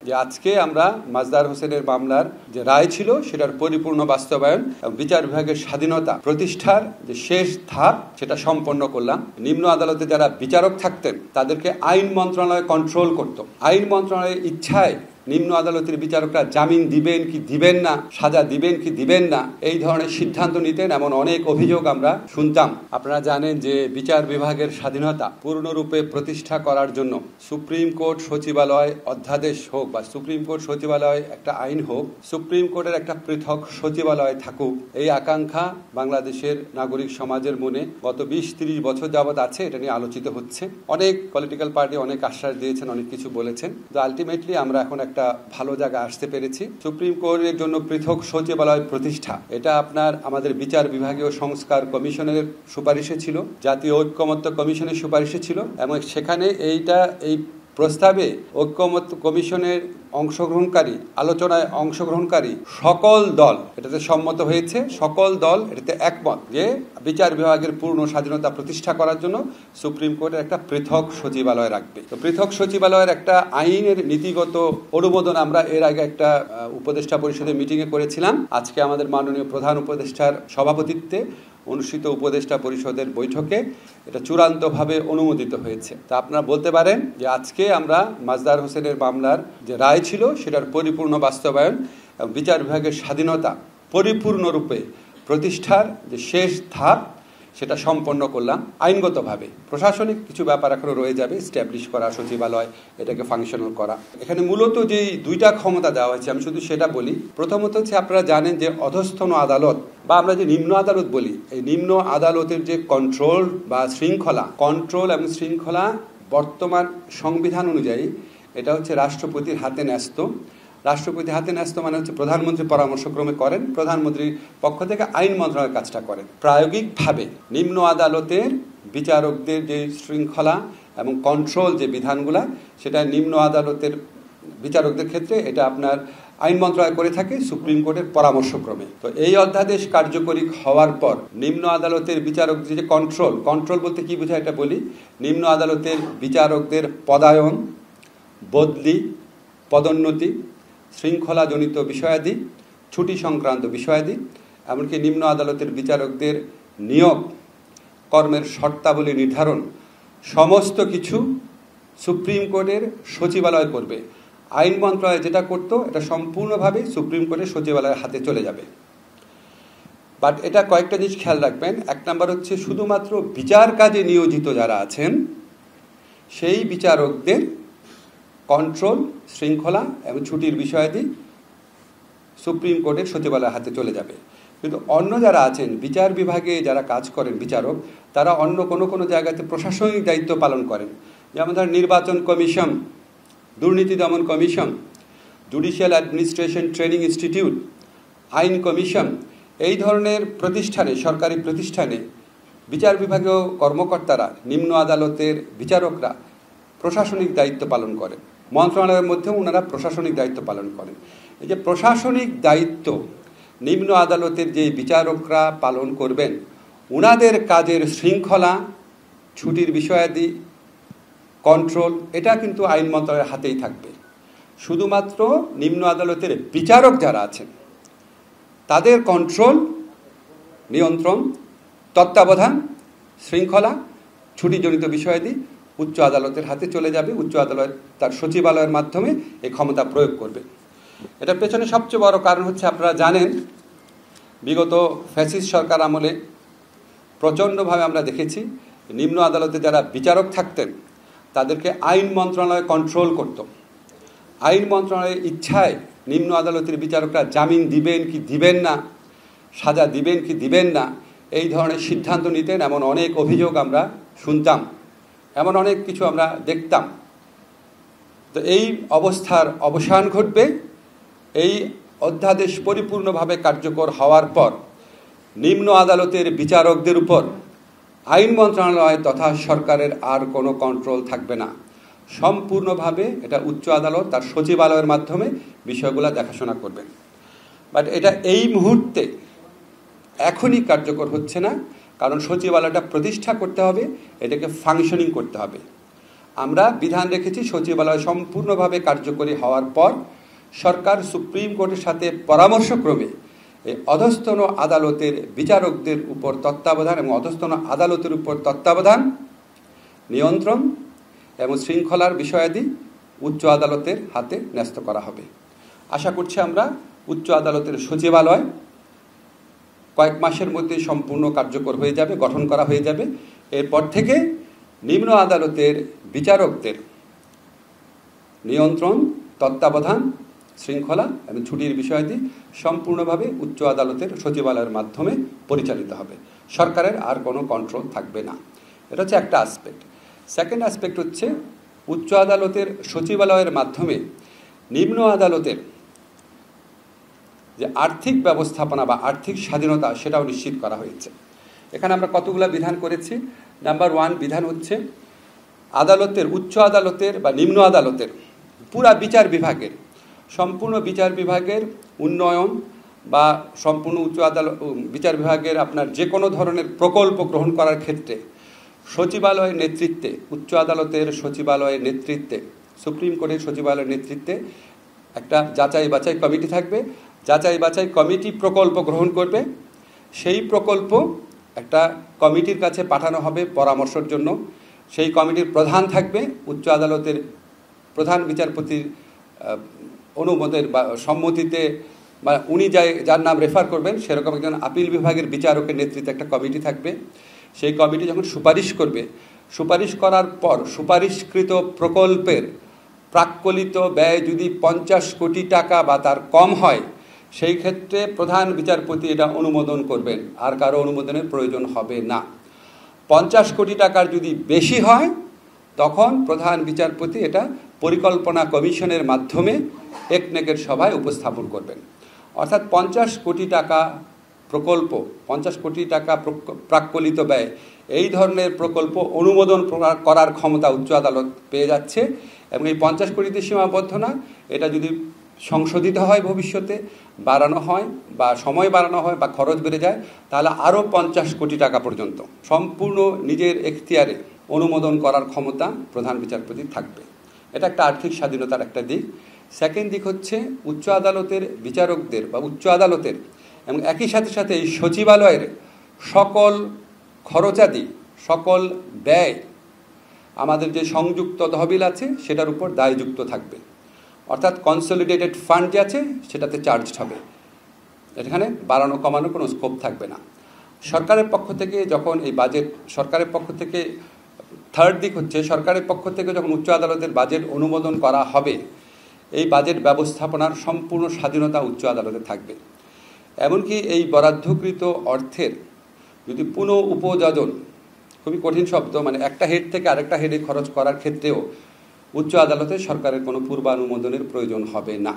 যে আজকে আমরা মাজদার হোসেনের মামলার যে রায় ছিল সেটার পরিপূর্ণ বাস্তবায়ন এবং বিচার বিভাগের স্বাধীনতা প্রতিষ্ঠার যে শেষ ধাপ সেটা সম্পন্ন করলাম। নিম্ন আদালতে যারা বিচারক থাকতেন তাদেরকে আইন মন্ত্রণালয় কন্ট্রোল করত। আইন মন্ত্রণালয়ের ইচ্ছায় নিম্ন আদালতের বিচারকরা জামিন দিবেন কি দিবেন না, সাজা দিবেন কি দিবেন না, এই ধরনের সিদ্ধান্ত নিতেন। এমন অনেক অভিযোগ আমরা শুনতাম। আপনারা জানেন যে বিচার বিভাগের স্বাধীনতা পূর্ণরূপে প্রতিষ্ঠা করার জন্য সুপ্রিম কোর্ট সচিবালয় অধ্যাদেশ হোক বা সুপ্রিম কোর্ট সচিবালয় একটা আইন হোক, সুপ্রিম কোর্টের একটা পৃথক সচিবালয় থাকুক, এই আকাঙ্ক্ষা বাংলাদেশের নাগরিক সমাজের মনে গত 20-30 বছর যাবৎ আছে। এটা নিয়ে আলোচিত হচ্ছে। অনেক পলিটিক্যাল পার্টি অনেক আশ্বাস দিয়েছেন, অনেক কিছু বলেছেন। তো আলটিমেটলি আমরা এখন একটা ভালো জায়গা আসতে পেরেছি। সুপ্রিম কোর্টের জন্য পৃথক সচিবালয় প্রতিষ্ঠা, এটা আমাদের বিচার বিভাগীয় সংস্কার কমিশনের সুপারিশে ছিল, জাতীয় ঐক্যমত্য কমিশনের সুপারিশে ছিল এবং সেখানে এই প্রস্তাবে ঐক্যমত্য কমিশনের অংশগ্রহণকারী, আলোচনায় অংশগ্রহণকারী সকল দল এটাতে সম্মত হয়েছে। সকল দল এটাতে একমত যে বিচার বিভাগের পূর্ণ স্বাধীনতা প্রতিষ্ঠা করার জন্য সুপ্রিম কোর্টের একটা পৃথক সচিবালয় রাখবে। তো পৃথক সচিবালয়ের একটা আইনের নীতিগত অনুমোদন আমরা এর আগে একটা উপদেষ্টা পরিষদের মিটিংয়ে করেছিলাম। আজকে আমাদের মাননীয় প্রধান উপদেষ্টার সভাপতিত্বে অনুষ্ঠিত উপদেষ্টা পরিষদের বৈঠকে এটা চূড়ান্তভাবে অনুমোদিত হয়েছে। তা আপনারা বলতে পারেন যে আজকে আমরা মাজদার হোসেনের মামলার যে রায় ছিল সেটার পরিপূর্ণ বাস্তবায়ন এবং বিচার বিভাগের স্বাধীনতা পরিপূর্ণরূপে প্রতিষ্ঠার যে শেষ ধাপ সেটা সম্পন্ন করলাম আইনগতভাবে। প্রশাসনিক কিছু ব্যাপার এখনো রয়ে যাবে, স্ট্যাবলিশ করা, সচিবালয় এটাকে ফাংশনাল করা। এখানে মূলত যেই দুইটা ক্ষমতা দেওয়া হয়েছে আমি শুধু সেটা বলি। প্রথমত হচ্ছে আপনারা জানেন যে অধস্থন আদালত বা আমরা যে নিম্ন আদালত বলি, এই নিম্ন আদালতের যে কন্ট্রোল বা কন্ট্রোল এবং শৃঙ্খলা বর্তমান সংবিধান অনুযায়ী এটা হচ্ছে রাষ্ট্রপতির হাতে ন্যস্ত। রাষ্ট্রপতি হাতে ন্যস্ত মানে হচ্ছে প্রধানমন্ত্রী পরামর্শক্রমে করেন, প্রধানমন্ত্রীর পক্ষ থেকে আইন মন্ত্রণালয় কাজটা করেন। প্রায়োগিকভাবে নিম্ন আদালতের বিচারকদের যে শৃঙ্খলা এবং কন্ট্রোল যে বিধানগুলা সেটা নিম্ন আদালতের বিচারকদের ক্ষেত্রে এটা আপনার আইন মন্ত্রণালয় করে থাকে সুপ্রিম কোর্টের পরামর্শক্রমে। তো এই অধ্যাদেশ কার্যকরী হওয়ার পর নিম্ন আদালতের বিচারকদের যে কন্ট্রোল বলতে কি বোঝায় এটা বলি। নিম্ন আদালতের বিচারকদের পদায়ন, বদলি, পদোন্নতি, শৃঙ্খলাজনিত বিষয়াদি, ছুটি সংক্রান্ত বিষয়াদি, এমনকি নিম্ন আদালতের বিচারকদের নিয়োগ, কর্মের শর্তাবলী নির্ধারণ, সমস্ত কিছু সুপ্রিম কোর্টের সচিবালয় করবে। আইন মন্ত্রণালয় যেটা করত এটা সম্পূর্ণভাবে সুপ্রিম কোর্টের সচিবালয়ের হাতে চলে যাবে। বাট এটা কয়েকটা জিনিস খেয়াল রাখবেন। এক নাম্বার হচ্ছে শুধুমাত্র বিচার কাজে নিয়োজিত যারা আছেন সেই বিচারকদের কন্ট্রোল, শৃঙ্খলা এবং ছুটির বিষয়াদি সুপ্রিম কোর্টের সচিবালয়ের হাতে চলে যাবে। কিন্তু অন্য যারা আছেন বিচার বিভাগে যারা কাজ করেন বিচারক, তারা অন্য কোনো জায়গাতে প্রশাসনিক দায়িত্ব পালন করেন। যেমন ধর নির্বাচন কমিশন, দুর্নীতি দমন commission, judicial administration training institute, আইন কমিশন, এই ধরনের প্রতিষ্ঠানে, সরকারি প্রতিষ্ঠানে বিচার বিভাগীয় কর্মকর্তারা, নিম্ন আদালতের বিচারকরা প্রশাসনিক দায়িত্ব পালন করেন। মন্ত্রণালয়ের মধ্যেও ওনারা প্রশাসনিক দায়িত্ব পালন করেন। এই যে প্রশাসনিক দায়িত্ব নিম্ন আদালতের যে বিচারকরা পালন করবেন, ওনাদের কাজের শৃঙ্খলা, ছুটির বিষয়াদি, কন্ট্রোল এটা কিন্তু আইন মন্ত্রণালয়ের হাতেই থাকবে। শুধুমাত্র নিম্ন আদালতের বিচারক যারা আছেন তাদের কন্ট্রোল, নিয়ন্ত্রণ, তত্ত্বাবধান, শৃঙ্খলা, ছুটিজনিত বিষয়াদি উচ্চ আদালতের হাতে চলে যাবে। উচ্চ আদালত তার সচিবালয়ের মাধ্যমে এই ক্ষমতা প্রয়োগ করবে। এটার পেছনে সবচেয়ে বড় কারণ হচ্ছে আপনারা জানেন বিগত ফ্যাসিস্ট সরকার আমলে প্রচণ্ডভাবে আমরা দেখেছি নিম্ন আদালতে যারা বিচারক থাকতেন তাদেরকে আইন মন্ত্রণালয় কন্ট্রোল করত। আইন মন্ত্রণালয়ের ইচ্ছায় নিম্ন আদালতের বিচারকরা জামিন দিবেন কি দিবেন না, সাজা দিবেন কি দিবেন না, এই ধরনের সিদ্ধান্ত নিতেন। এমন অনেক অভিযোগ আমরা শুনতাম, এমন অনেক কিছু আমরা দেখতাম। তো এই অবস্থার অবসান ঘটবে। এই অধ্যাদেশ পরিপূর্ণভাবে কার্যকর হওয়ার পর নিম্ন আদালতের বিচারকদের উপর আইন মন্ত্রণালয় তথা সরকারের আর কোনো কন্ট্রোল থাকবে না। সম্পূর্ণভাবে এটা উচ্চ আদালত তার সচিবালয়ের মাধ্যমে বিষয়গুলো দেখাশোনা করবেন। বাট এটা এই মুহূর্তে এখনই কার্যকর হচ্ছে না, কারণ সচিবালয়টা প্রতিষ্ঠা করতে হবে, এটাকে ফাংশনিং করতে হবে। আমরা বিধান রেখেছি সচিবালয় সম্পূর্ণভাবে কার্যকরী হওয়ার পর সরকার সুপ্রিম কোর্টের সাথে পরামর্শক্রমে এই অধস্তন আদালতের বিচারকদের উপর তত্ত্বাবধান এবং অধস্তন আদালতের উপর তত্ত্বাবধান, নিয়ন্ত্রণ এবং শৃঙ্খলার বিষয়াদি উচ্চ আদালতের হাতে ন্যস্ত করা হবে। আশা করছি আমরা উচ্চ আদালতের সচিবালয় কয়েক মাসের মধ্যে সম্পূর্ণ কার্যকর হয়ে যাবে, গঠন করা হয়ে যাবে। এরপর থেকে নিম্ন আদালতের বিচারকদের নিয়ন্ত্রণ, তত্ত্বাবধান, শৃঙ্খলা এবং ছুটির বিষয়াদি সম্পূর্ণভাবে উচ্চ আদালতের সচিবালয়ের মাধ্যমে পরিচালিত হবে। সরকারের আর কোনো কন্ট্রোল থাকবে না। এটা হচ্ছে একটা আসপেক্ট। সেকেন্ড আসপেক্ট হচ্ছে উচ্চ আদালতের সচিবালয়ের মাধ্যমে নিম্ন আদালতের যে আর্থিক ব্যবস্থাপনা বা আর্থিক স্বাধীনতা সেটাও নিশ্চিত করা হয়েছে। এখানে আমরা কতগুলো বিধান করেছি। নাম্বার 1 বিধান হচ্ছে আদালতের, উচ্চ আদালতের বা নিম্ন আদালতের পুরা বিচার বিভাগের, সম্পূর্ণ বিচার বিভাগের উন্নয়ন বা সম্পূর্ণ উচ্চ আদালত বিচার বিভাগের আপনার যে কোনো ধরনের প্রকল্প গ্রহণ করার ক্ষেত্রে সচিবালয়ের নেতৃত্বে, উচ্চ আদালতের সচিবালয়ের নেতৃত্বে, সুপ্রিম কোর্টের সচিবালয়ের নেতৃত্বে একটা যাচাই বাছাই কমিটি থাকবে। যাচাই বাছাই কমিটি প্রকল্প গ্রহণ করবে। সেই প্রকল্প একটা কমিটির কাছে পাঠানো হবে পরামর্শের জন্য। সেই কমিটির প্রধান থাকবে উচ্চ আদালতের প্রধান বিচারপতির অনুমোদন বা সম্মতিতে, বা উনি যার নাম রেফার করবেন সেরকম একজন আপিল বিভাগের বিচারকের নেতৃত্বে একটা কমিটি থাকবে। সেই কমিটি যখন সুপারিশ করবে, সুপারিশ করার পর সুপারিশকৃত প্রকল্পের প্রাক্কলিত ব্যয় যদি 50 কোটি টাকা বা তার কম হয়, সেই ক্ষেত্রে প্রধান বিচারপতি এটা অনুমোদন করবেন, আর কারো অনুমোদনের প্রয়োজন হবে না। 50 কোটি টাকার যদি বেশি হয় তখন প্রধান বিচারপতি এটা পরিকল্পনা কমিশনের মাধ্যমে একনেকের সভায় উপস্থাপন করবেন। অর্থাৎ 50 কোটি টাকা প্রকল্প, 50 কোটি টাকা প্রাক্কলিত ব্যয়, এই ধরনের প্রকল্প অনুমোদন করার ক্ষমতা উচ্চ আদালত পেয়ে যাচ্ছে। এবং এই 50 কোটিতে সীমাবদ্ধ না, এটা যদি সংশোধিত হয়, ভবিষ্যতে বাড়ানো হয় বা সময় বাড়ানো হয় বা খরচ বেড়ে যায়, তাহলে আরও 50 কোটি টাকা পর্যন্ত সম্পূর্ণ নিজের এখতিয়ারে অনুমোদন করার ক্ষমতা প্রধান বিচারপতির থাকবে। এটা একটা আর্থিক স্বাধীনতার একটা দিক। সেকেন্ড দিক হচ্ছে উচ্চ আদালতের বিচারকদের বা উচ্চ আদালতের এবং একই সাথে সাথে এই সচিবালয়ের সকল খরচাদি, সকল ব্যয় আমাদের যে সংযুক্ত তহবিল আছে সেটার উপর দায়যুক্ত থাকবে। অর্থাৎ কনসলিডেটেড ফান্ড যে আছে সেটাতে চার্জ হবে। এখানে বাড়ানো কমানো কোনো স্কোপ থাকবে না। সরকারের পক্ষ থেকে যখন এই বাজেট, সরকারের পক্ষ থেকে থার্ড দিক হচ্ছে সরকারের পক্ষ থেকে যখন উচ্চ আদালতের বাজেট অনুমোদন করা হবে, এই বাজেট ব্যবস্থাপনার সম্পূর্ণ স্বাধীনতা উচ্চ আদালতে থাকবে। এমনকি এই বরাদ্দকৃত অর্থের যদি পুনঃ উপযোজন, খুবই কঠিন শব্দ, মানে একটা হেড থেকে আরেকটা হেডে খরচ করার ক্ষেত্রেও উচ্চ আদালতে সরকারের কোনো পূর্বানুমোদনের প্রয়োজন হবে না।